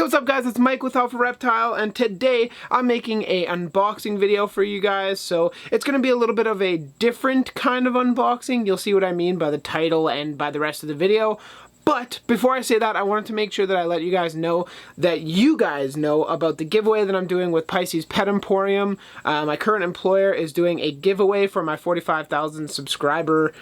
Yo, what's up guys, it's Mike with Alpha Reptile, and today I'm making a unboxing video for you guys. So it's going to be a little bit of a different kind of unboxing. You'll see what I mean by the title and by the rest of the video. But before I say that, I wanted to make sure that I let you guys know that you guys know about the giveaway that I'm doing with Pisces Pet Emporium. My current employer is doing a giveaway for my 45,000 subscriber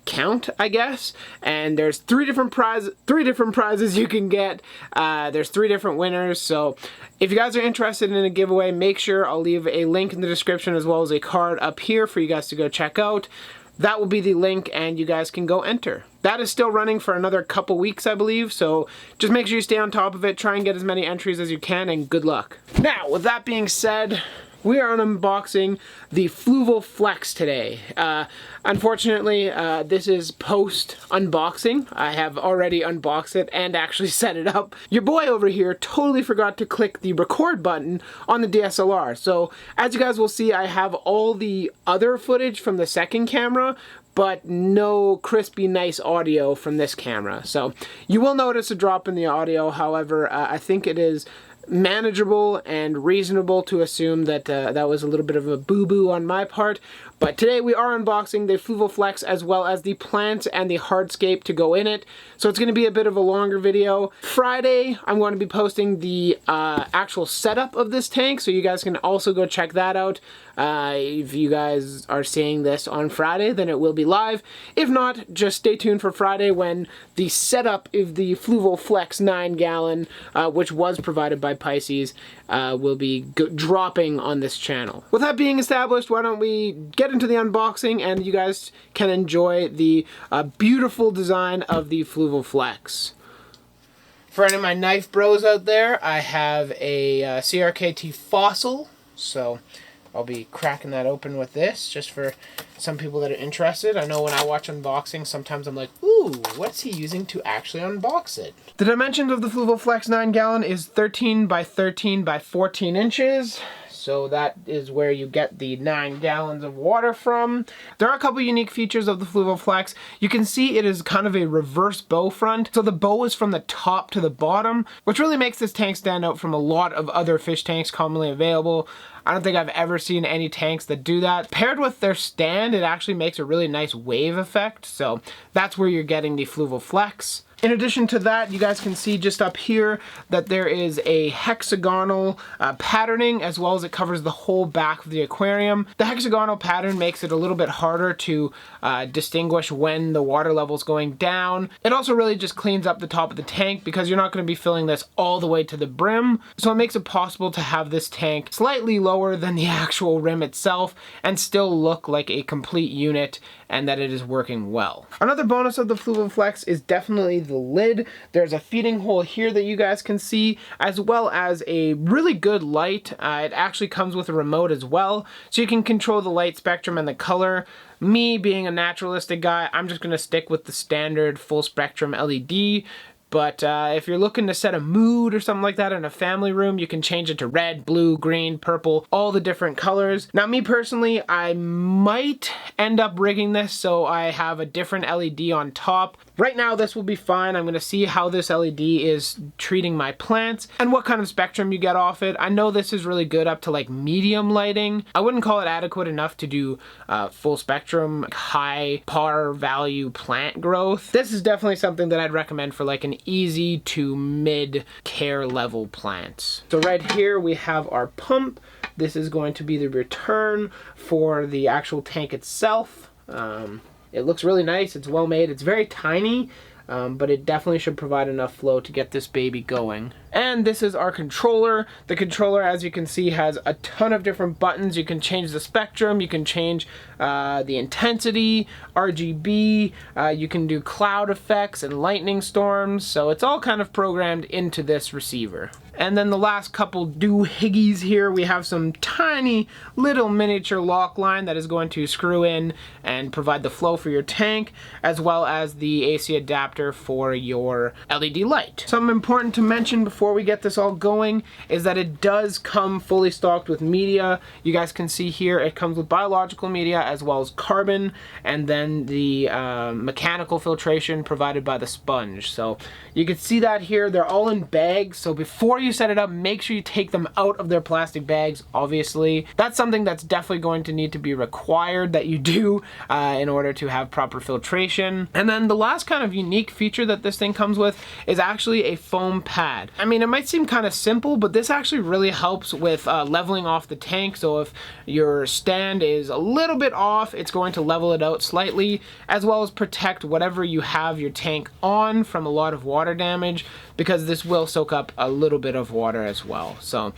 count, I guess. And there's three different prizes you can get. There's 3 different winners. So if you guys are interested in a giveaway, make sure I'll leave a link in the description as well as a card up here for you guys to go check out. That will be the link and you guys can go enter. That is still running for another couple weeks, I believe, so just make sure you stay on top of it, try and get as many entries as you can, and good luck. Now, with that being said, we are unboxing the Fluval Flex today. Unfortunately, this is post-unboxing. I have already unboxed it and actually set it up. Your boy over here totally forgot to click the record button on the DSLR. So, as you guys will see, I have all the other footage from the second camera, but no crispy, nice audio from this camera. So, you will notice a drop in the audio. However, I think it is manageable and reasonable to assume that that was a little bit of a boo-boo on my part. But today we are unboxing the Fluval Flex as well as the plants and the hardscape to go in it. So it's going to be a bit of a longer video. Friday, I'm going to be posting the actual setup of this tank, so you guys can also go check that out. If you guys are seeing this on Friday, then it will be live. If not, just stay tuned for Friday when the setup of the Fluval Flex 9-gallon, which was provided by Pisces, will be dropping on this channel. With that being established, why don't we get into the unboxing and you guys can enjoy the beautiful design of the Fluval Flex. For any of my knife bros out there, I have a CRKT Fossil, so I'll be cracking that open with this, just for some people that are interested. I know when I watch unboxing, sometimes I'm like, ooh, what's he using to actually unbox it? The dimensions of the Fluval Flex 9-gallon is 13 by 13 by 14 inches. So that is where you get the 9 gallons of water from. There are a couple unique features of the Fluval Flex. You can see it is kind of a reverse bow front. So the bow is from the top to the bottom, which really makes this tank stand out from a lot of other fish tanks commonly available. I don't think I've ever seen any tanks that do that. Paired with their stand, it actually makes a really nice wave effect. So that's where you're getting the Fluval Flex. In addition to that, you guys can see just up here that there is a hexagonal patterning, as well as it covers the whole back of the aquarium. The hexagonal pattern makes it a little bit harder to distinguish when the water level is going down. It also really just cleans up the top of the tank because you're not going to be filling this all the way to the brim. So it makes it possible to have this tank slightly lower than the actual rim itself and still look like a complete unit and that it is working well. Another bonus of the Fluval Flex is definitely the lid. There's a feeding hole here that you guys can see, as well as a really good light. It actually comes with a remote as well, so you can control the light spectrum and the color. Me being a naturalistic guy, I'm just going to stick with the standard full spectrum LED. But if you're looking to set a mood or something like that in a family room, you can change it to red, blue, green, purple, all the different colors. Now, me personally, I might end up rigging this so I have a different LED on top. Right now, this will be fine. I'm going to see how this LED is treating my plants and what kind of spectrum you get off it. I know this is really good up to like medium lighting. I wouldn't call it adequate enough to do full spectrum, high par value plant growth. This is definitely something that I'd recommend for like an easy to mid care level plants. So right here we have our pump. This is going to be the return for the actual tank itself. It looks really nice, it's well made, it's very tiny, but it definitely should provide enough flow to get this baby going. And this is our controller. The controller, as you can see, has a ton of different buttons. You can change the spectrum, you can change the intensity, RGB, you can do cloud effects and lightning storms, so it's all kind of programmed into this receiver. And then the last couple doohickeys here, we have some tiny little miniature lock line that is going to screw in and provide the flow for your tank, as well as the AC adapter for your LED light. Something important to mention before we get this all going is that it does come fully stocked with media. You guys can see here it comes with biological media as well as carbon, and then the mechanical filtration provided by the sponge. So you can see that here, they're all in bags. So before you set it up, make sure you take them out of their plastic bags. Obviously, that's something that's definitely going to need to be required that you do in order to have proper filtration. And then the last kind of unique feature that this thing comes with is actually a foam pad. I mean, it might seem kind of simple, but this actually really helps with leveling off the tank. So if your stand is a little bit off, it's going to level it out slightly, as well as protect whatever you have your tank on from a lot of water damage, because this will soak up a little bit of water as well. So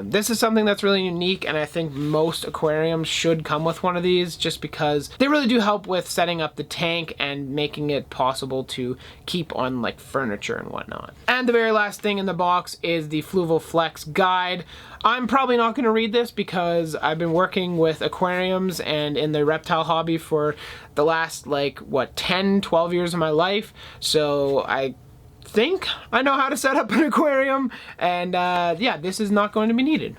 this is something that's really unique, and I think most aquariums should come with one of these, just because they really do help with setting up the tank and making it possible to keep on like furniture and whatnot. And the very last thing in the box is the Fluval Flex guide. I'm probably not going to read this because I've been working with aquariums and in the reptile hobby for the last, like, what, 10, 12 years of my life. So I think I know how to set up an aquarium, and yeah, this is not going to be needed.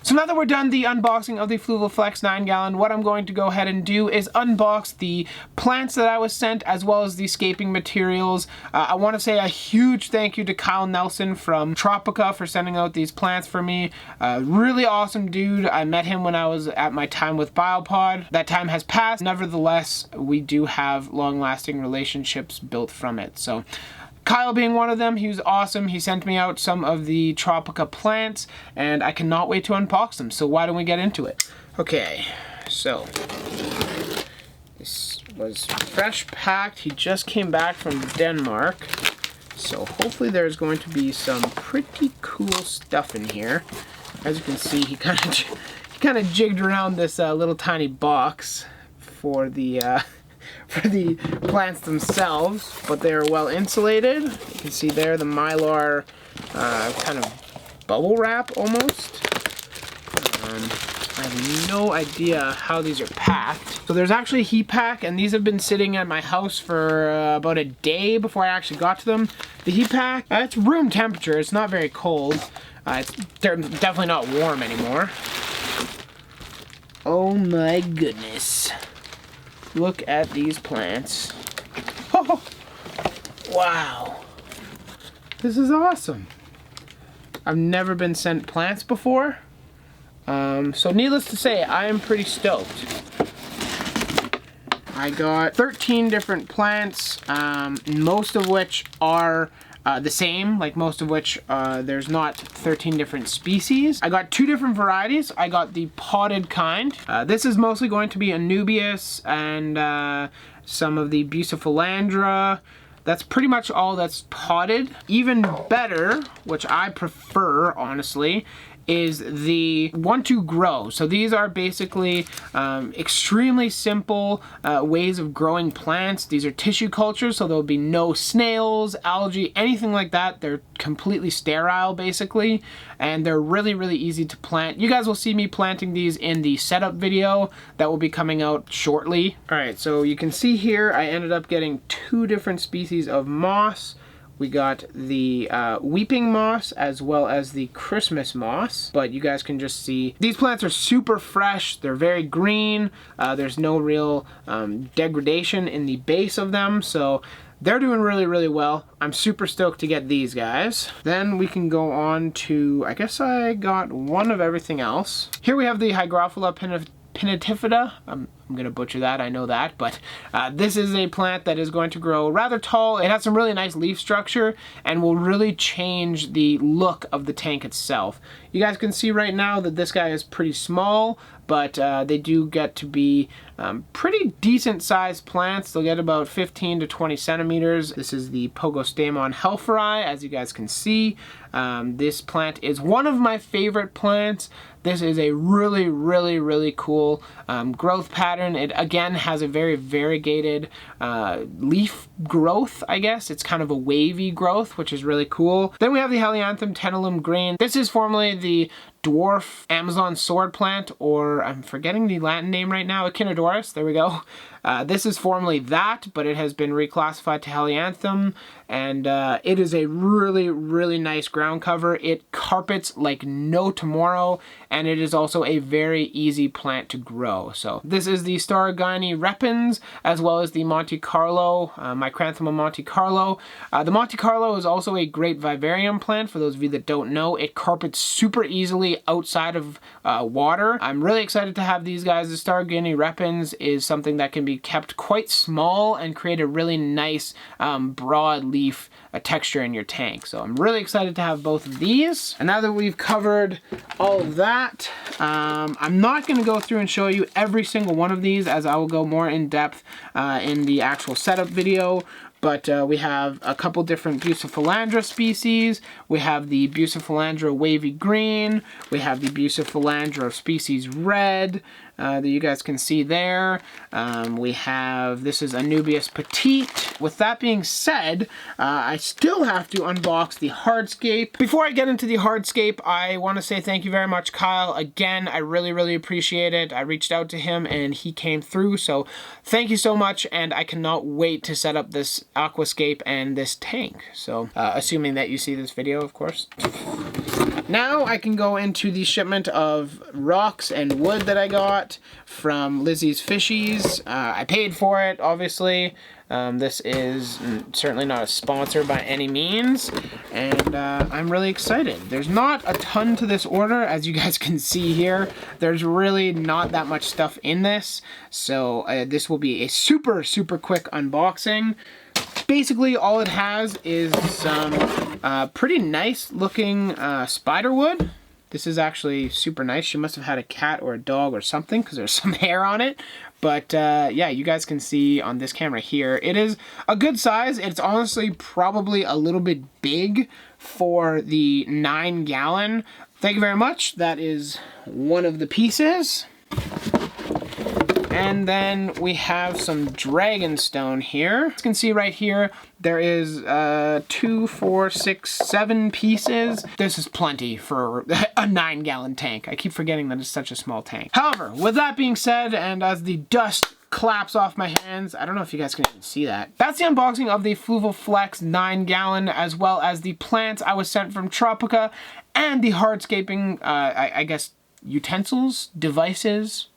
So now that we're done the unboxing of the Fluval Flex 9-gallon, what I'm going to go ahead and do is unbox the plants that I was sent, as well as the scaping materials. I want to say a huge thank you to Kyle Nelson from Tropica for sending out these plants for me. Really awesome dude. I met him when I was at my time with Biopod. That time has passed. Nevertheless, we do have long-lasting relationships built from it. So Kyle being one of them, he was awesome. He sent me out some of the Tropica plants, and I cannot wait to unbox them. So why don't we get into it? Okay, so this was fresh packed. He just came back from Denmark. So hopefully there's going to be some pretty cool stuff in here. As you can see, he kind of jigged around this little tiny box for the plants themselves, but they are well insulated. You can see there the Mylar kind of bubble wrap almost. I have no idea how these are packed. So there's actually a heat pack, and these have been sitting at my house for about a day before I actually got to them. The heat pack, it's room temperature. It's not very cold. It's definitely not warm anymore. Oh my goodness. Look at these plants. Oh, wow. This is awesome. I've never been sent plants before. So needless to say, I am pretty stoked. I got 13 different plants, most of which are the same, like most of which there's not 13 different species. I got 2 different varieties. I got the potted kind. This is mostly going to be Anubias and some of the Bucephalandra. That's pretty much all that's potted. Even better, which I prefer, honestly, is the 1-2 grow. So these are basically extremely simple ways of growing plants. These are tissue cultures, so there'll be no snails, algae, anything like that. They're completely sterile, basically, and they're really, really easy to plant. You guys will see me planting these in the setup video that will be coming out shortly. All right, so you can see here I ended up getting 2 different species of moss. We got the weeping moss as well as the Christmas moss, but you guys can just see these plants are super fresh. They're very green. There's no real degradation in the base of them, so they're doing really, really well. I'm super stoked to get these guys. Then we can go on to, I guess I got one of everything else. Here we have the Hygrophila pinnatifida. I'm gonna butcher that, I know that, but this is a plant that is going to grow rather tall. It has some really nice leaf structure and will really change the look of the tank itself. You guys can see right now that this guy is pretty small, but they do get to be pretty decent sized plants. They'll get about 15 to 20 centimeters. This is the Pogostemon helferi, as you guys can see. This plant is one of my favorite plants. This is a really, really, really cool growth pattern. pattern. It again has a very variegated leaf growth, I guess. It's kind of a wavy growth, which is really cool. Then we have the Helianthum tenellum green. This is formerly the dwarf Amazon sword plant, or I'm forgetting the Latin name right now, Echinodorus, there we go. This is formerly that, but it has been reclassified to Helianthum, and it is a really, really nice ground cover. It carpets like no tomorrow, and it is also a very easy plant to grow. So this is the Stargarni repens, as well as the Monte Carlo, Micranthemum Monte Carlo. The Monte Carlo is also a great vivarium plant, for those of you that don't know. It carpets super easily outside of water. I'm really excited to have these guys. The Stargarni repens is something that can be kept quite small and create a really nice broad leaf texture in your tank. So I'm really excited to have both of these. And now that we've covered all of that, I'm not going to go through and show you every single one of these, as I will go more in depth in the actual setup video. But we have a couple different Bucephalandra species. We have the Bucephalandra wavy green. We have the Bucephalandra species red that you guys can see there. We have, this is Anubias petite. With that being said, I still have to unbox the hardscape. Before I get into the hardscape, I want to say thank you very much, Kyle. Again, I really, really appreciate it. I reached out to him and he came through, so thank you so much, and I cannot wait to set up this aquascape and this tank. So, assuming that you see this video, of course. Now I can go into the shipment of rocks and wood that I got from Lizzie's Fishies. I paid for it, obviously. This is certainly not a sponsor by any means, and I'm really excited. There's not a ton to this order, as you guys can see here. There's really not that much stuff in this, so this will be a super, super quick unboxing. Basically, all it has is some pretty nice looking spider wood. This is actually super nice. She must have had a cat or a dog or something, because there's some hair on it. But yeah, you guys can see on this camera here, it is a good size. It's honestly probably a little bit big for the 9-gallon. Thank you very much. That is one of the pieces. And then we have some dragonstone here. As you can see right here, there is 2, 4, 6, 7 pieces. This is plenty for a 9-gallon tank. I keep forgetting that it's such a small tank. However, with that being said, and as the dust claps off my hands, I don't know if you guys can even see that. That's the unboxing of the Fluval Flex 9-gallon, as well as the plants I was sent from Tropica, and the hardscaping, I guess, utensils, devices,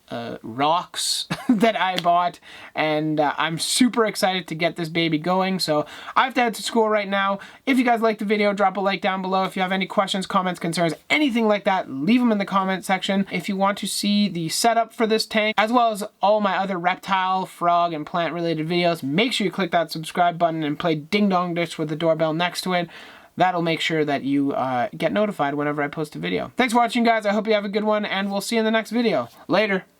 rocks that I bought, and I'm super excited to get this baby going. So I have to head to school right now. If you guys liked the video, drop a like down below. If you have any questions, comments, concerns, anything like that, leave them in the comment section. If you want to see the setup for this tank, as well as all my other reptile, frog, and plant related videos, make sure you click that subscribe button and play Ding Dong Ditch with the doorbell next to it. That'll make sure that you get notified whenever I post a video. Thanks for watching, guys. I hope you have a good one, and we'll see you in the next video. Later.